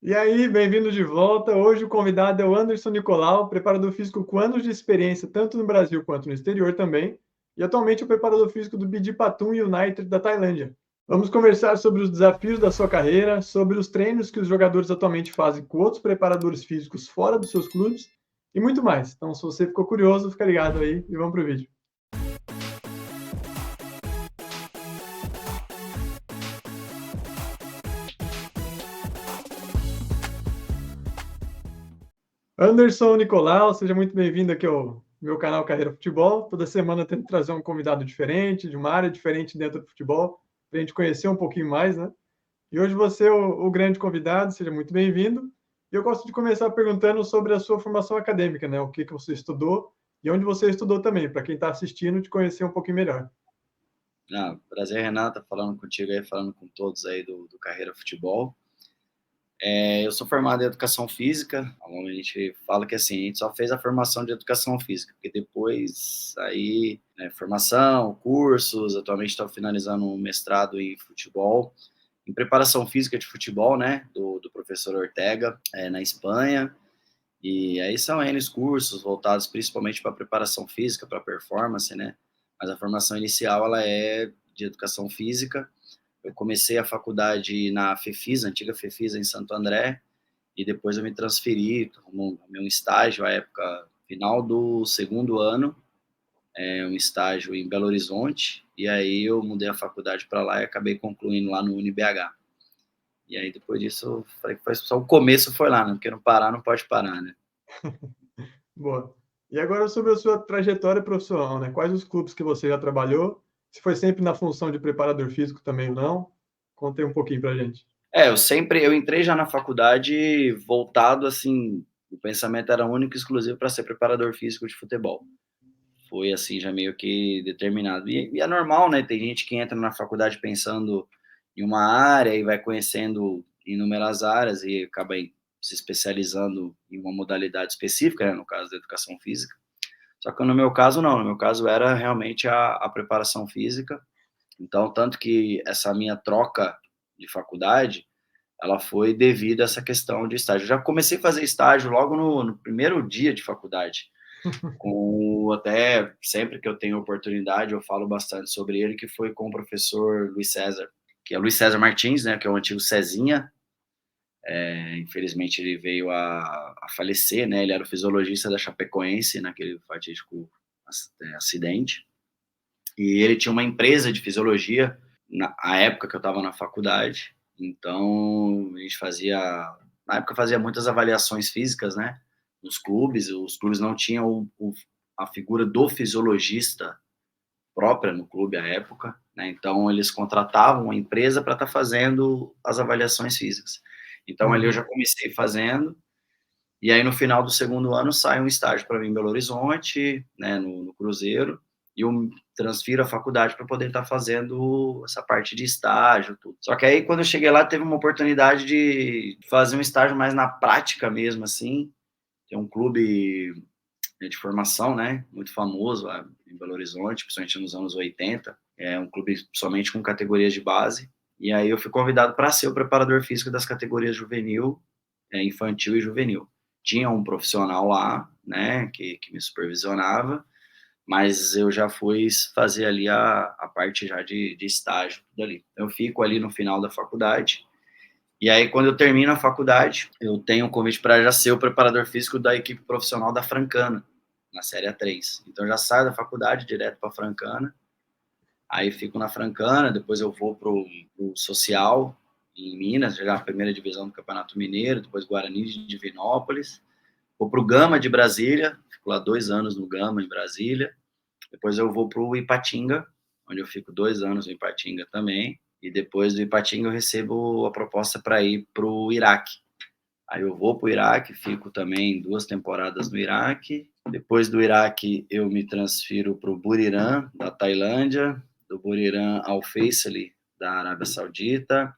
E aí, bem-vindo de volta. Hoje o convidado é o Anderson Nicolau, preparador físico com anos de experiência tanto no Brasil quanto no exterior também, e atualmente é o preparador físico do BD Pathum United da Tailândia. Vamos conversar sobre os desafios da sua carreira, sobre os treinos que os jogadores atualmente fazem com outros preparadores físicos fora dos seus clubes e muito mais. Então, se você ficou curioso, fica ligado aí e vamos pro vídeo. Anderson Nicolau, seja muito bem-vindo aqui ao meu canal Carreira Futebol. Toda semana eu tento trazer um convidado diferente, de uma área diferente dentro do futebol, para a gente conhecer um pouquinho mais, né? E hoje você é o grande convidado, seja muito bem-vindo. E eu gosto de começar perguntando sobre a sua formação acadêmica, né? O que você estudou e onde você estudou também, para quem está assistindo, te conhecer um pouquinho melhor. Prazer, Renata, falando contigo aí, falando com todos aí do Carreira Futebol. Eu sou formado em Educação Física, onde a gente fala que assim, a gente só fez a formação de Educação Física, porque depois aí, formação, cursos, atualmente estou finalizando um mestrado em futebol, em preparação física de futebol, né, do professor Ortega, na Espanha, e aí são N cursos voltados principalmente para preparação física, para performance, né, mas a formação inicial, ela é de Educação Física. Eu comecei a faculdade na FEFISA, antiga FEFISA, em Santo André, e depois eu me transferi, no meu estágio, à época, final do segundo ano, um estágio em Belo Horizonte, e aí eu mudei a faculdade para lá e acabei concluindo lá no UniBH. E aí depois disso, falei que foi só o começo foi lá, né? Porque não parar, não pode parar, né? Boa. E agora sobre a sua trajetória profissional, né? Quais os clubes que você já trabalhou? Se foi sempre na função de preparador físico também ou não? Conte um pouquinho para a gente. Eu entrei já na faculdade voltado, assim, o pensamento era único e exclusivo para ser preparador físico de futebol. Foi assim, já meio que determinado. E é normal, né? Tem gente que entra na faculdade pensando em uma área e vai conhecendo inúmeras áreas e acaba se especializando em uma modalidade específica, né? No caso da educação física. Só que no meu caso, não. No meu caso, era realmente a preparação física. Então, tanto que essa minha troca de faculdade, ela foi devido a essa questão de estágio. Eu já comecei a fazer estágio logo no primeiro dia de faculdade, até sempre que eu tenho oportunidade, eu falo bastante sobre ele, que foi com o professor Luiz César, que é Luiz César Martins, né, que é o antigo Cezinha. Infelizmente ele veio a falecer, né, ele era o fisiologista da Chapecoense naquele fatídico acidente, e ele tinha uma empresa de fisiologia na época que eu estava na faculdade. Então a gente na época fazia muitas avaliações físicas, né, nos clubes. Os clubes não tinham a figura do fisiologista própria no clube à época, né? Então eles contratavam uma empresa para estar fazendo as avaliações físicas. Então ali eu já comecei fazendo, e aí no final do segundo ano sai um estágio para mim em Belo Horizonte, né, no Cruzeiro, e eu transfiro a faculdade para poder estar fazendo essa parte de estágio, tudo. Só que aí quando eu cheguei lá teve uma oportunidade de fazer um estágio mais na prática mesmo, assim. Tem um clube de formação, né, muito famoso lá em Belo Horizonte, principalmente nos anos 80. É um clube somente com categorias de base. E aí eu fui convidado para ser o preparador físico das categorias juvenil, infantil e juvenil. Tinha um profissional lá, né, que me supervisionava, mas eu já fui fazer ali a parte já de estágio dali. Eu fico ali no final da faculdade. E aí, quando eu termino a faculdade, eu tenho um convite para já ser o preparador físico da equipe profissional da Francana, na Série A3. Então, eu já saio da faculdade direto para a Francana, aí fico na Francana, depois eu vou para o Social, em Minas, já a primeira divisão do Campeonato Mineiro, depois Guarani de Divinópolis. Vou para o Gama de Brasília, fico lá 2 anos no Gama, em Brasília. Depois eu vou para o Ipatinga, onde eu fico 2 anos no Ipatinga também. E depois do Ipatinga eu recebo a proposta para ir para o Iraque. Aí eu vou para o Iraque, fico também 2 temporadas no Iraque. Depois do Iraque eu me transfiro para o Buriram, da Tailândia. Do Buriram ao Faisal, da Arábia Saudita.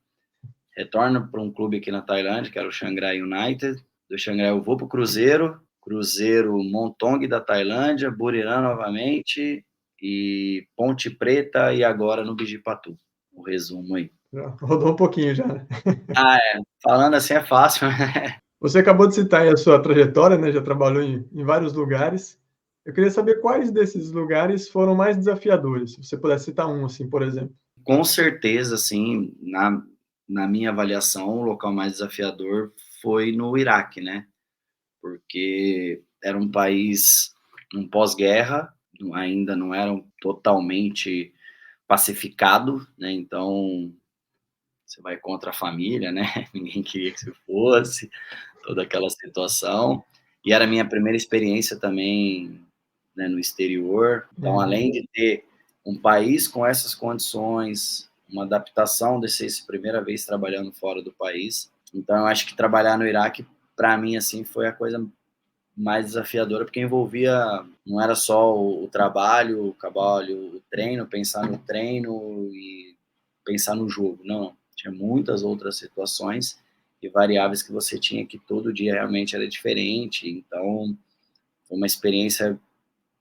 Retorno para um clube aqui na Tailândia, que era o Chiang Rai United. Do Chiang Rai eu vou para o Cruzeiro Montong da Tailândia, Buriram novamente, e Ponte Preta, e agora no Bijipatu. O resumo aí. Já rodou um pouquinho já, né? Ah, é. Falando assim é fácil, né? Você acabou de citar aí a sua trajetória, né, já trabalhou em vários lugares. Eu queria saber quais desses lugares foram mais desafiadores, se você pudesse citar um, assim, por exemplo. Com certeza, assim, na minha avaliação, o local mais desafiador foi no Iraque, né? Porque era um país um pós-guerra, ainda não era totalmente pacificado, né? Então você vai contra a família, né? Ninguém queria que você fosse, toda aquela situação. E era a minha primeira experiência também, né, no exterior. Então, Uhum. além de ter um país com essas condições, uma adaptação de ser a primeira vez trabalhando fora do país. Então, eu acho que trabalhar no Iraque, para mim, assim, foi a coisa mais desafiadora, porque envolvia, não era só o trabalho, o treino, pensar no treino e pensar no jogo, não, tinha muitas outras situações e variáveis que você tinha que todo dia realmente era diferente, então foi uma experiência,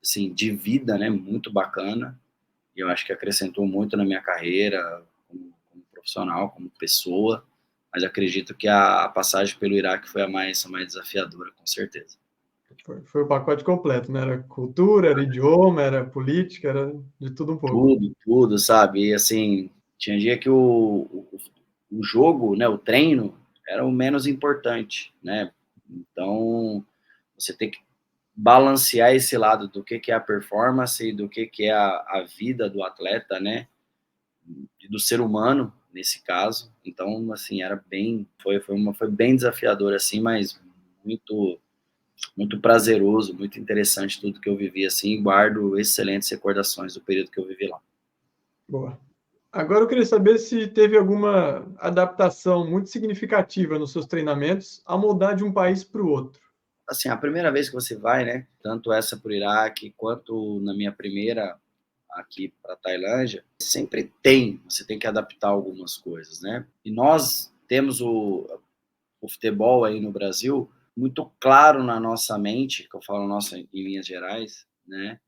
assim, de vida, né, muito bacana, e eu acho que acrescentou muito na minha carreira, como profissional, como pessoa, mas acredito que a passagem pelo Iraque foi a mais desafiadora, com certeza. Foi o pacote completo, né? Era cultura, era idioma, era política, era de tudo um pouco. Tudo, tudo, sabe? E assim, tinha dia que o jogo, né, o treino, era o menos importante, né? Então, você tem que balancear esse lado do que é a performance e do que é a vida do atleta, né? E do ser humano, nesse caso. Então, assim, era bem, foi bem desafiador, assim, mas muito, muito prazeroso, muito interessante tudo que eu vivi, assim, e guardo excelentes recordações do período que eu vivi lá. Boa. Agora eu queria saber se teve alguma adaptação muito significativa nos seus treinamentos ao mudar de um país para o outro. Assim, a primeira vez que você vai, né, tanto essa para o Iraque quanto na minha primeira aqui para a Tailândia, sempre você tem que adaptar algumas coisas, né? E nós temos o futebol aí no Brasil muito claro na nossa mente, que eu falo nossa em linhas gerais, né,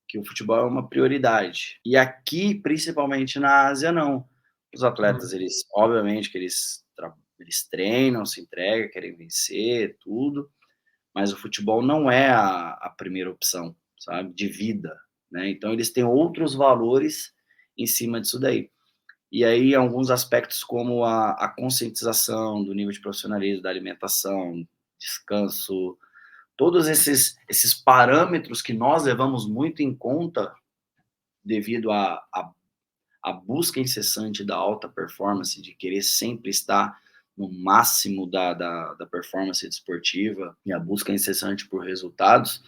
que o futebol é uma prioridade. E aqui, principalmente na Ásia, não. Os atletas, Hum, eles, obviamente, que eles treinam, se entregam, querem vencer, tudo, mas o futebol não é a primeira opção, sabe, de vida, né? Então eles têm outros valores em cima disso daí. E aí alguns aspectos como a conscientização do nível de profissionalismo, da alimentação, descanso, todos esses parâmetros que nós levamos muito em conta devido à busca incessante da alta performance, de querer sempre estar no máximo da performance desportiva e a busca incessante por resultados,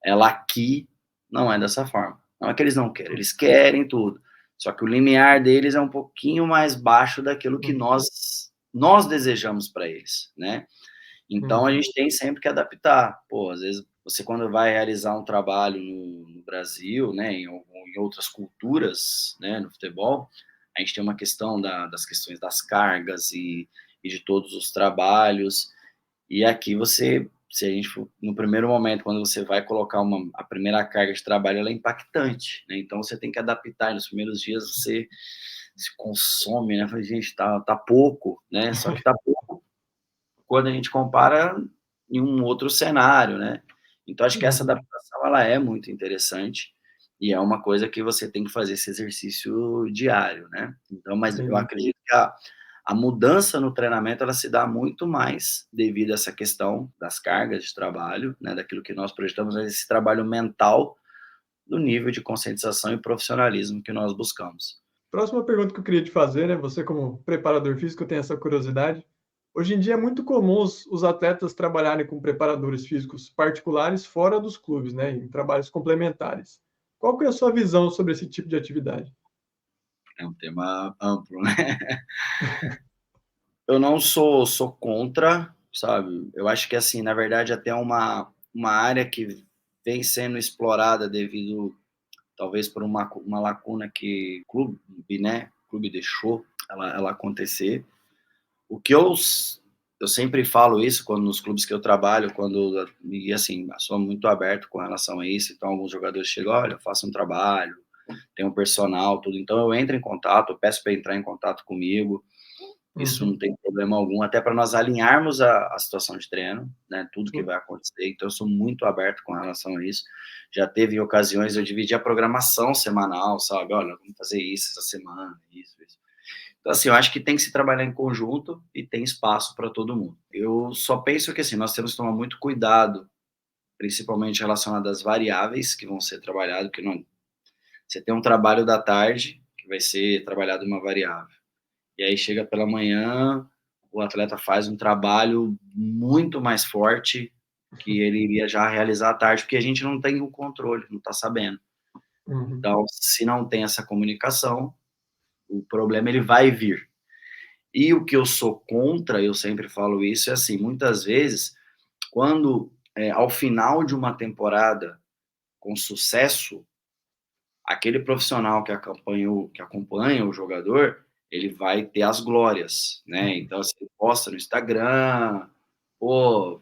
ela aqui não é dessa forma. Não é que eles não querem, eles querem tudo. Só que o limiar deles é um pouquinho mais baixo daquilo que hum, nós desejamos para eles, né? Então a uhum. gente tem sempre que adaptar. Pô, às vezes você quando vai realizar um trabalho no Brasil, né, em outras culturas, né, no futebol, a gente tem uma questão das questões das cargas e de todos os trabalhos. E aqui você, se a gente for, no primeiro momento, quando você vai colocar a primeira carga de trabalho, ela é impactante, né? Então você tem que adaptar. E nos primeiros dias você se consome, né? Fala, gente, tá pouco, né? Só que tá pouco quando a gente compara em um outro cenário, né? Então acho que essa Uhum. adaptação ela é muito interessante e é uma coisa que você tem que fazer esse exercício diário, né? Então, mas eu Entendi. acredito que a mudança no treinamento ela se dá muito mais devido a essa questão das cargas de trabalho, né, daquilo que nós projetamos, esse trabalho mental do nível de conscientização e profissionalismo que nós buscamos. Próxima pergunta que eu queria te fazer, né? Você, como preparador físico, tem essa curiosidade. Hoje em dia é muito comum os atletas trabalharem com preparadores físicos particulares fora dos clubes, né? Em trabalhos complementares. Qual que é a sua visão sobre esse tipo de atividade? É um tema amplo, né? Eu não sou contra, sabe? Eu acho que assim, na verdade, até uma área que vem sendo explorada devido talvez por uma lacuna que o clube, né, o clube deixou ela acontecer. O que eu sempre falo isso quando nos clubes que eu trabalho, e assim, sou muito aberto com relação a isso, então alguns jogadores chegam, olha, eu faço um trabalho, tem um personal, tudo. Então eu entro em contato, eu peço para entrar em contato comigo. Isso não tem problema algum, até para nós alinharmos a situação de treino, né, tudo que Sim. vai acontecer. Então eu sou muito aberto com relação a isso. Já teve ocasiões eu dividi a programação semanal, sabe? Olha, vamos fazer isso essa semana, isso. Então, assim, eu acho que tem que se trabalhar em conjunto e tem espaço para todo mundo. Eu só penso que, assim, nós temos que tomar muito cuidado, principalmente relacionado às variáveis que vão ser trabalhadas, porque não, você tem um trabalho da tarde que vai ser trabalhado uma variável. E aí chega pela manhã, o atleta faz um trabalho muito mais forte que ele iria já realizar à tarde, porque a gente não tem o controle, não está sabendo. Uhum. Então, se não tem essa comunicação, o problema ele vai vir. E o que eu sou contra, eu sempre falo isso, é assim, muitas vezes, quando ao final de uma temporada com sucesso, aquele profissional que acompanha o jogador, ele vai ter as glórias, né? Então, você posta no Instagram, pô,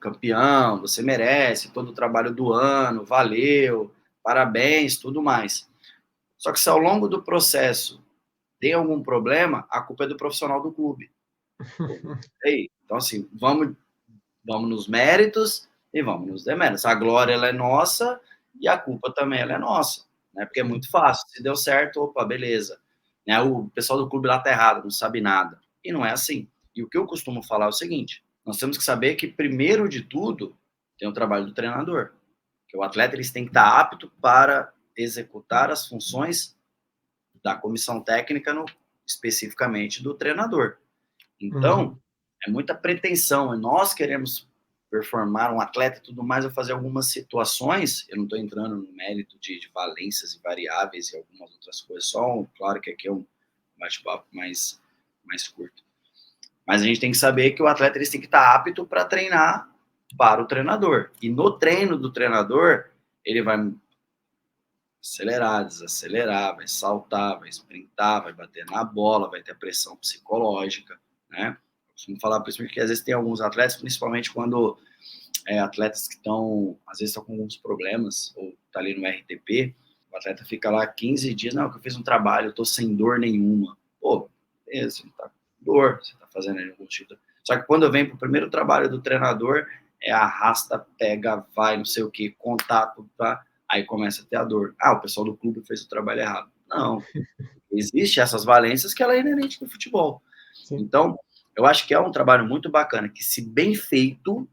campeão, você merece, todo o trabalho do ano, valeu, parabéns, tudo mais. Só que se ao longo do processo tem algum problema, a culpa é do profissional do clube. Então, assim, vamos nos méritos e vamos nos deméritos. A glória ela é nossa e a culpa também ela é nossa, né? Porque é muito fácil. Se deu certo, opa, beleza. Né? O pessoal do clube lá tá errado, não sabe nada. E não é assim. E o que eu costumo falar é o seguinte: nós temos que saber que, primeiro de tudo, tem o trabalho do treinador. Que o atleta eles tem que estar apto para executar as funções da comissão técnica, especificamente do treinador. Então, é muita pretensão. Nós queremos performar um atleta e tudo mais, a fazer algumas situações. Eu não estou entrando no mérito de valências e variáveis e algumas outras coisas, claro que aqui é um bate-papo mais curto. Mas a gente tem que saber que o atleta ele tem que estar apto para treinar para o treinador. E no treino do treinador, ele vai acelerar, desacelerar, vai saltar, vai sprintar, vai bater na bola, vai ter pressão psicológica, né? Eu costumo falar por isso porque às vezes tem alguns atletas, principalmente quando atletas que às vezes estão com alguns problemas, ou tá ali no RTP, o atleta fica lá 15 dias, não, que eu fiz um trabalho, eu tô sem dor nenhuma. Pô, beleza, você não tá com dor, você tá fazendo algum tipo. Só que quando eu venho pro primeiro trabalho do treinador, arrasta, pega, vai, não sei o que, contato, tá? Aí começa a ter a dor. Ah, o pessoal do clube fez o trabalho errado. Não. Existem essas valências que ela é inerente do futebol. Sim. Então, eu acho que é um trabalho muito bacana, que se bem feito,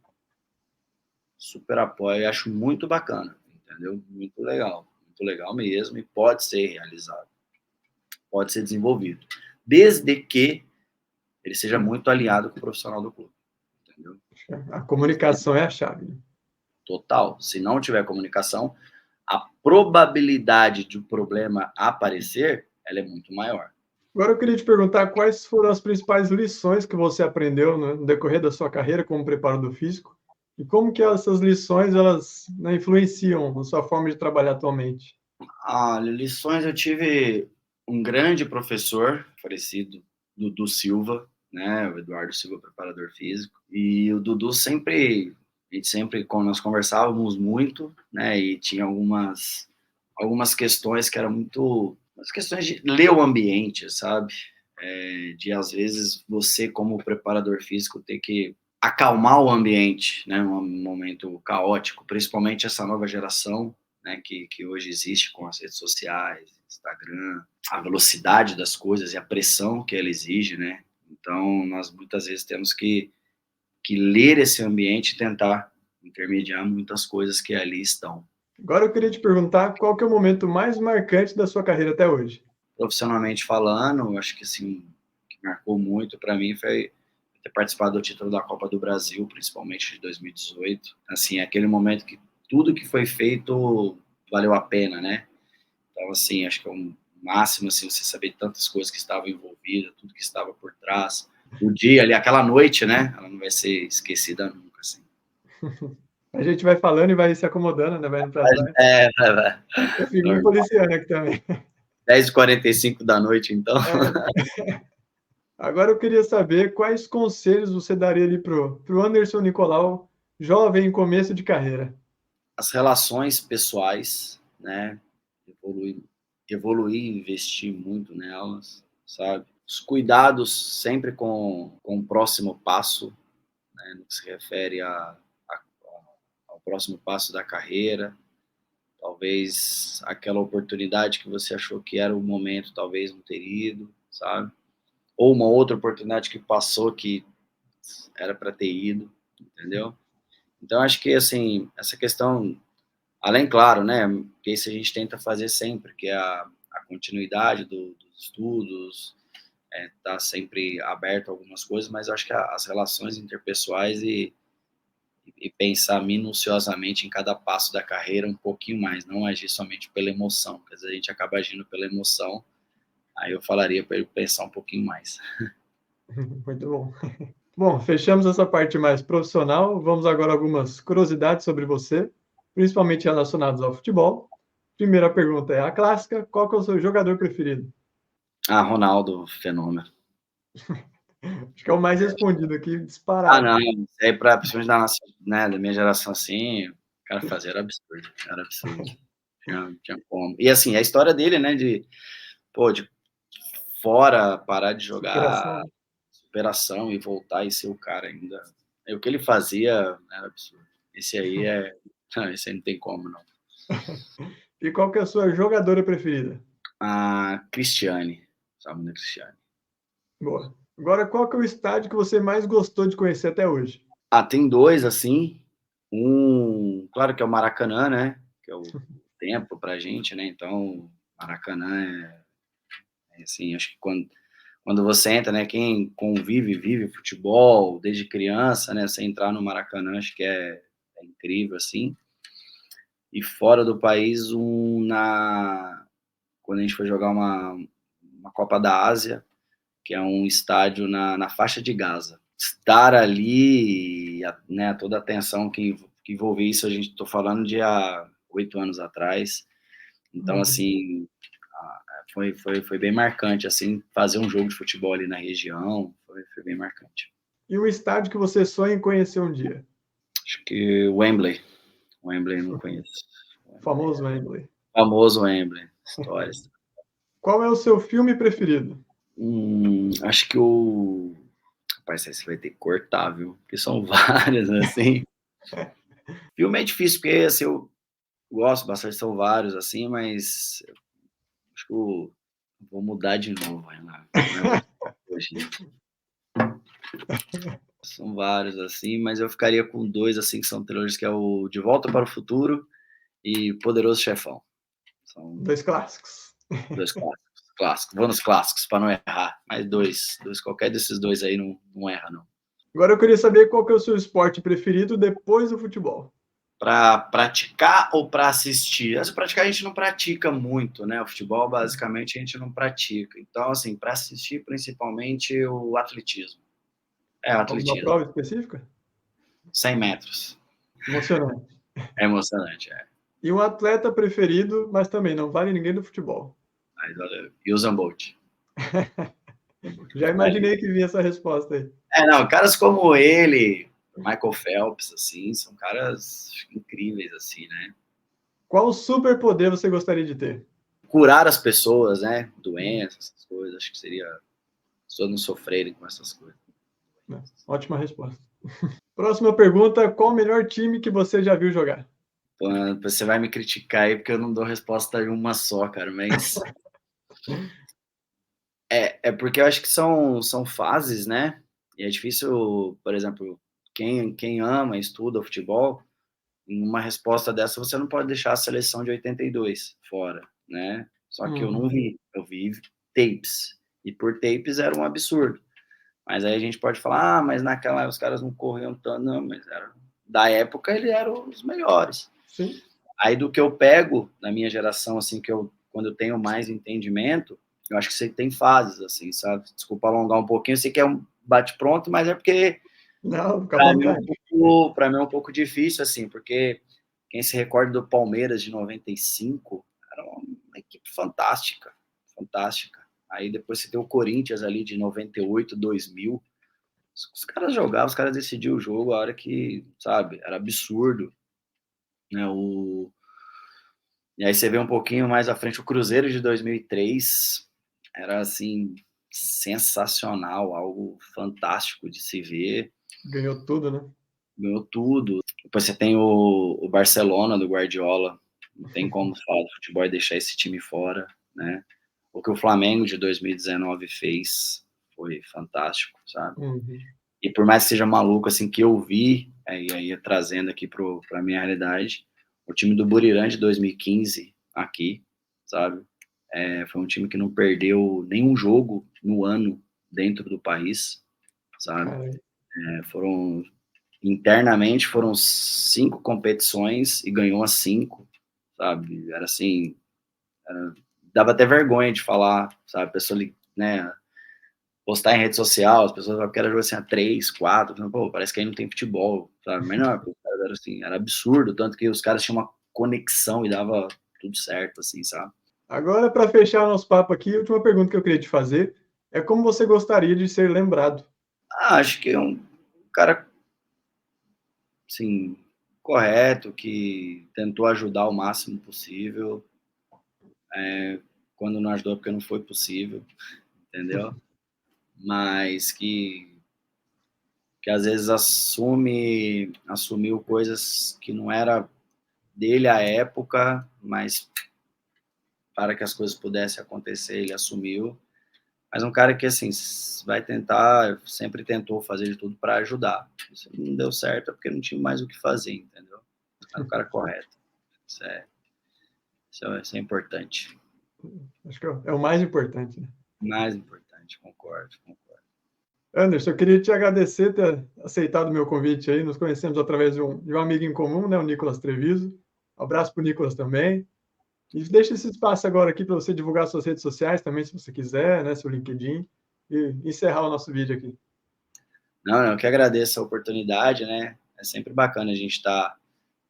super apoio, eu acho muito bacana, entendeu? Muito legal mesmo, e pode ser realizado, pode ser desenvolvido, desde que ele seja muito alinhado com o profissional do clube, entendeu? A comunicação é a chave. Total. Se não tiver comunicação, a probabilidade de um problema aparecer, ela é muito maior. Agora eu queria te perguntar quais foram as principais lições que você aprendeu, né, no decorrer da sua carreira como preparador físico e como que essas lições elas, né, influenciam a sua forma de trabalhar atualmente? Lições eu tive um grande professor, falecido, Dudu Silva, né, o Eduardo Silva, preparador físico, e o Dudu quando nós conversávamos muito, né, e tinha algumas questões que eram as questões de ler o ambiente, sabe? De, às vezes, você, como preparador físico, ter que acalmar o ambiente, né, num momento caótico, principalmente essa nova geração, né, que hoje existe com as redes sociais, Instagram, a velocidade das coisas e a pressão que ela exige, né? Então, nós muitas vezes temos que ler esse ambiente e tentar intermediar muitas coisas que ali estão. Agora eu queria te perguntar qual que é o momento mais marcante da sua carreira até hoje? Profissionalmente falando, acho que assim, o que marcou muito para mim foi ter participado do título da Copa do Brasil, principalmente de 2018. Assim, aquele momento que tudo que foi feito valeu a pena, né? Então, assim, acho que é um máximo, assim, você saber tantas coisas que estavam envolvidas, tudo que estava por trás. O dia ali, aquela noite, né? Ela não vai ser esquecida nunca, assim. A gente vai falando e vai se acomodando, né, vai indo para trás. Eu fico me Normal. policiando aqui também. 10h45 da noite, então. Agora eu queria saber quais conselhos você daria ali pro Anderson Nicolau, jovem em começo de carreira. As relações pessoais, né? evoluir, investir muito nelas, sabe? Os cuidados sempre com o próximo passo, né, no que se refere ao próximo passo da carreira. Talvez aquela oportunidade que você achou que era o momento, talvez não ter ido, sabe? Ou uma outra oportunidade que passou que era para ter ido, entendeu? Então, acho que, assim, essa questão, além, claro, né, que isso a gente tenta fazer sempre, que é a continuidade dos estudos, tá sempre aberto a algumas coisas, mas acho que as relações interpessoais e pensar minuciosamente em cada passo da carreira um pouquinho mais, não agir somente pela emoção, porque às vezes a gente acaba agindo pela emoção, aí eu falaria para ele pensar um pouquinho mais. Muito bom. Bom, fechamos essa parte mais profissional. Vamos agora a algumas curiosidades sobre você, principalmente relacionadas ao futebol. Primeira pergunta é a clássica: qual que é o seu jogador preferido? Ah, Ronaldo, fenômeno. Acho que é o mais respondido aqui, Ah, disparado. não, isso aí para principalmente né, da minha geração, assim, o cara fazia era absurdo, tinha como. E assim, a história dele, né, de fora, parar de jogar, Superação. superação e voltar e ser o cara ainda. O que ele fazia era absurdo. Esse aí esse aí não tem como, não. E qual que é a sua jogadora preferida? A Cristiane, sabe, da Cristiane. Boa. Agora, qual que é o estádio que você mais gostou de conhecer até hoje? Ah, tem dois, assim. Claro que é o Maracanã, né? Que é o templo pra gente, né? Então, Maracanã assim, acho que quando você entra, né? Quem convive, vive futebol desde criança, né? Você entrar no Maracanã, acho que é incrível, assim. E fora do país, quando a gente foi jogar uma Copa da Ásia, que é um estádio na faixa de Gaza. Estar ali, né, toda a atenção que envolvia isso, a gente tô falando de há 8 anos atrás. Então, Uhum. assim, foi bem marcante, assim, fazer um jogo de futebol ali na região, foi bem marcante. E um estádio que você sonha em conhecer um dia? Acho que Wembley não conheço. O Wembley, famoso Wembley. famoso Wembley, histórias. Qual é o seu filme preferido? Acho que rapaz, aí você vai ter que cortar, viu? Porque são várias, assim. Filme é difícil, porque assim, eu gosto bastante, são vários, assim, mas acho que eu vou mudar de novo, Renato. Não é hoje. São vários, assim, mas eu ficaria com dois, assim, que são trilogias, que é o De Volta para o Futuro e Poderoso Chefão. São Dois clássicos. dois clássicos. Vou nos clássicos, para não errar. Mas dois, qualquer desses dois aí não erra, não. Agora eu queria saber qual que é o seu esporte preferido depois do futebol. Para praticar ou para assistir? Essa praticar a gente não pratica muito, né? O futebol, basicamente, a gente não pratica. Então, assim, para assistir, principalmente o atletismo. O Alguma atletismo. prova específica? 100 metros. Emocionante. É emocionante, é. E um atleta preferido, mas também não vale ninguém do futebol. Aí, e o Zambolt. Já imaginei que vinha essa resposta aí. Não, caras como ele, Michael Phelps, assim, são caras incríveis, assim, né? Qual superpoder você gostaria de ter? Curar as pessoas, né? Doenças, essas coisas, acho que seria só não sofrerem com essas coisas. Ótima resposta. Próxima pergunta: qual o melhor time que você já viu jogar? Você vai me criticar aí porque eu não dou resposta em uma só, cara, mas é porque eu acho que são fases, né? E é difícil, por exemplo, quem ama, estuda futebol, em uma resposta dessa você não pode deixar a seleção de 82 fora, né? Só que eu não vi, eu vi tapes, e por tapes era um absurdo. Mas aí a gente pode falar, mas naquela os caras não corriam tanto, não, mas da época eles eram os melhores. Sim. Aí do que eu pego na minha geração, assim, quando eu tenho mais entendimento, eu acho que você tem fases, assim, sabe? Desculpa alongar um pouquinho, eu sei que é um bate-pronto, mas é porque Não, fica à para mim, vontade. é um pouco difícil, assim, porque quem se recorda do Palmeiras de 95 era uma equipe fantástica, fantástica. Aí depois você tem o Corinthians ali de 98, 2000. Os caras jogavam, os caras decidiam o jogo a hora que, sabe, era absurdo. Né? E aí você vê um pouquinho mais à frente o Cruzeiro de 2003, era assim sensacional, algo fantástico de se ver. Ganhou tudo, né? Ganhou tudo. Depois você tem o Barcelona do Guardiola, não tem como falar do futebol e deixar esse time fora, né? O que o Flamengo de 2019 fez foi fantástico, sabe? Uhum. E por mais que seja maluco, assim, que eu vi, aí trazendo aqui pra minha realidade, o time do Buriram de 2015 aqui, sabe? Foi um time que não perdeu nenhum jogo no ano dentro do país, sabe? Foram internamente foram 5 competições e ganhou as 5, sabe? Era assim, dava até vergonha de falar, sabe? A pessoa, né, postar em rede social, as pessoas falavam que era jogo assim a 3, 4, pô, parece que aí não tem futebol, sabe? Mas não, era assim, era absurdo, tanto que os caras tinham uma conexão e dava tudo certo, assim, sabe? Agora, para fechar nosso papo aqui, a última pergunta que eu queria te fazer é como você gostaria de ser lembrado? Acho que é um cara, assim, correto, que tentou ajudar o máximo possível, quando não ajudou porque não foi possível, entendeu? Mas que às vezes assumiu coisas que não era dele à época, mas para que as coisas pudessem acontecer, ele assumiu. Mas um cara que, assim, vai tentar, sempre tentou fazer de tudo para ajudar. Isso não deu certo, é porque não tinha mais o que fazer, entendeu? Era o cara correto. Isso é importante. Acho que é o mais importante, né? Mais importante, concordo. Anderson, eu queria te agradecer ter aceitado o meu convite aí. Nos conhecemos através de um amigo em comum, né, o Nicolas Treviso. Um abraço para o Nicolas também. E deixa esse espaço agora aqui para você divulgar suas redes sociais também, se você quiser, né, seu LinkedIn, e encerrar o nosso vídeo aqui. Não, eu que agradeço a oportunidade, né? É sempre bacana a gente estar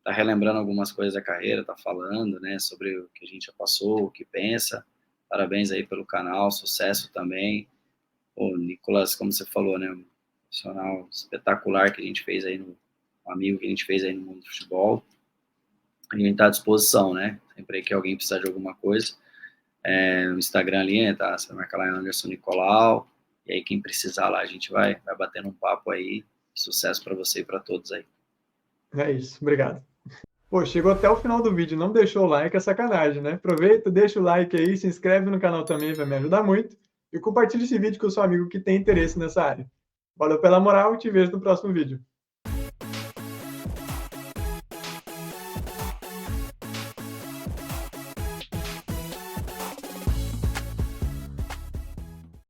tá relembrando algumas coisas da carreira, tá falando, né, sobre o que a gente já passou, o que pensa. Parabéns aí pelo canal, sucesso também. O Nicolas, como você falou, né, um profissional espetacular que a gente fez aí, um amigo que a gente fez aí no mundo do futebol. A gente está à disposição, né? Sempre que alguém precisar de alguma coisa. No Instagram ali, né, tá? Você vai marcar lá em Anderson Nicolau. E aí, quem precisar lá, a gente vai batendo um papo aí. Sucesso para você e para todos aí. É isso, obrigado. Pô, chegou até o final do vídeo, não deixou o like, é sacanagem, né? Aproveita, deixa o like aí, se inscreve no canal também, vai me ajudar muito. E compartilha esse vídeo com o seu amigo que tem interesse nessa área. Valeu pela moral e te vejo no próximo vídeo.